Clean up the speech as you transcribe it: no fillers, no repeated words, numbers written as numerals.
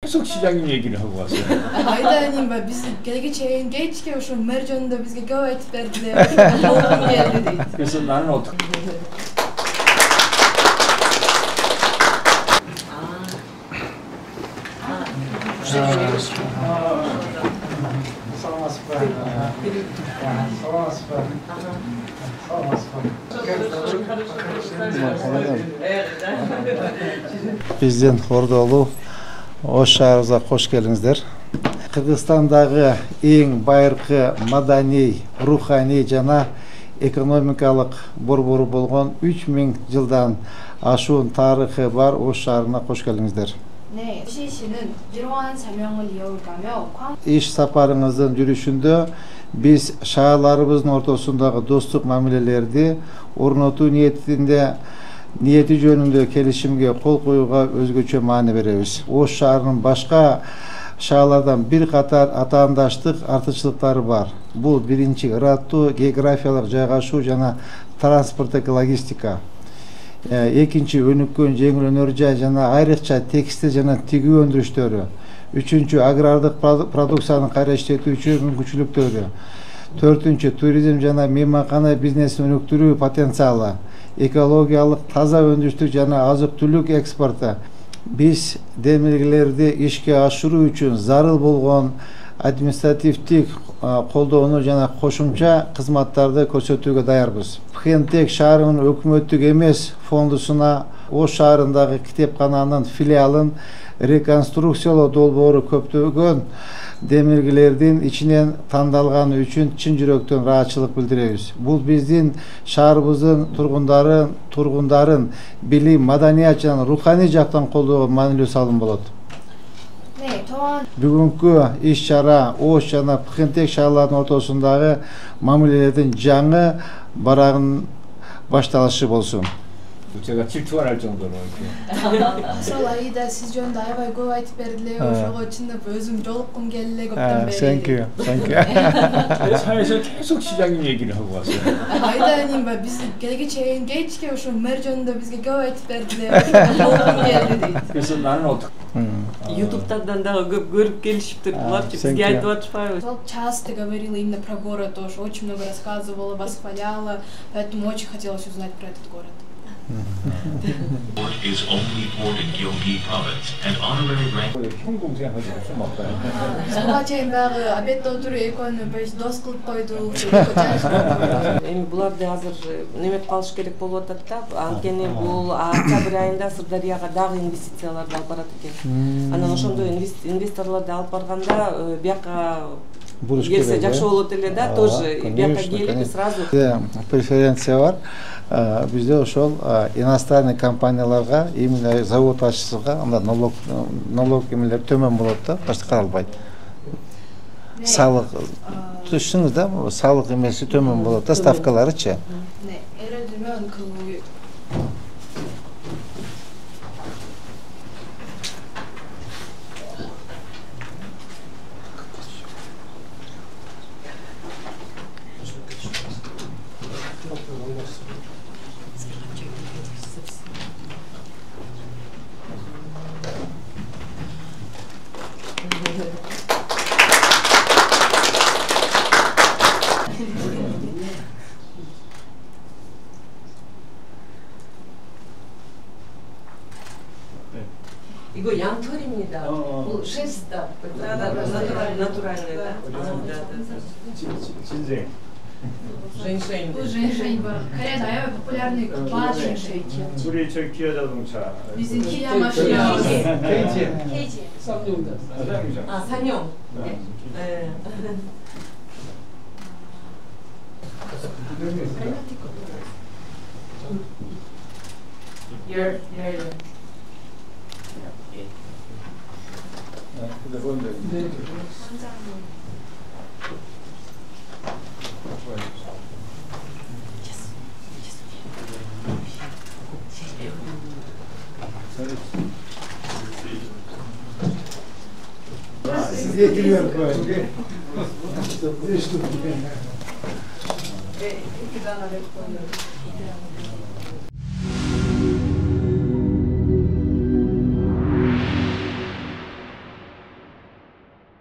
계속 시장님 얘기를 하고 왔어요. Aydanim ve biz geleceğin geçke şu mercanında bizge gayet verdiler. Oğlum geldi dedi. 그래서 나는 어떻게 Президент Ордолу, Ош шаарыбызга кош келиңиздер. Кыргызстандагы эң байыркы маданий, руханий жана экономикалык борбору болгон 3000 жылдан ашуун тарыхы бар Ош шаарына кош келиңиздер. 네, 시시는 이러한 사명을 이어가며 Иш сапарыңыздын жүрүшүндө биз шаарларыбыздын ортосундагы достук мамилелерди орнотуу ниети жөнүндө келишимге кол коюуга өзгөчө маани беребиз. Ош шаарынын башка шаарлардан бир катар атаандаштык артыкчылыктары бар. Бул биринчи ыраттуу географиялык жайгашуу жана транспорттук логистика. Экинчи өнүккөн жеңил өнөр жай жана айрыкча текстиль жана тигүү өндүрүштөрү. Үчүнчү агрардык продукцияны кайра иштетүүчү мүмкүнчүлүктөрү. Төртүнчү туризм жана мейманкана бизнесин өнүктүрүү потенциалы. Экологиялык таза өндүрүштүк жана азык-түлүк экспорту. Биз демилгелерди ишке ашыруу үчүн зарыл болгон административдик колдоону жана кошумча кызматтарды көрсөтүүгө даярбыз. Пхентек шаарынын өкмөттүк эмес фондусуна Ош шаарындагы китепкананын филиалын реконструкциялоо долбоору көптөгөн демилгелердин ичинен тандалганы үчүн чын жүрөктөн ыраазычылык билдиребиз. Бул биздин шаарыбыздын тургундарын билим, маданият жана руханий жактан колдоого маанилүү салым болот. 네, 또한 Бүгүнкү иш-чара Ош жана Пхентек шаарларынын ортосундагы мамилелердин жаңы барагын башталышы болсун. 제가 질투가 날 정도로 이렇게. Sol ayda siz жөнүндө аябай көп айтып бердилер. Ошого чындап өзүм жолуккум келди көптөн бери. Thank you. 차에서 계속 시장님 얘기를 하고 왔어요. Aydanim ve biz geleceğin geçke şu mercanında bizge көп айтып бердилер. Oğlum geldi dedi. 그래서 나는 어떻게 YouTube'dan da görüp gelişiptir. Bunlar bizge айтып атышпайбы. Сол часто говорила именно про город тоже, очень много рассказывала, восхваляла, поэтому очень хотелось узнать про этот город. Is only port in Gyeonggi province and honorary rank. 형 동생 하지 좀 없어요. Сага чейин дагы обедте отуруп экөөнү дос кылып койдук. Эми буларды азыр неметип калыш керек болуп атат да. Анткени бул октябрь айында Сырдарыяга дагы инвестицияларды алып барат экен. Анан ошондо инвесторлорду алып барганда бияка келсе жакшы болот эле да, тоже бияка келип сразу Преференция бар. Бизде ошол иностранный компанияларга именно завод ачышыга анда налог эмелер төмөн болот да, башка каралбайт. Салык түшүңүз да, салык эмеси төмөн болот да, ставкаларычы. 네, 예를 들면 그 이거 양털입니다. шерсть-то. натуральная, да? 진생. Женьшень. женьшень бар. Кореяда аябай популярный бат женьшеньки. 우리 저 기아 자동차. Биздин Kia машина. KG. 쌍용다. 아, 산용. 네. Sizge giriyor böyle. İki tane de koyuyorum.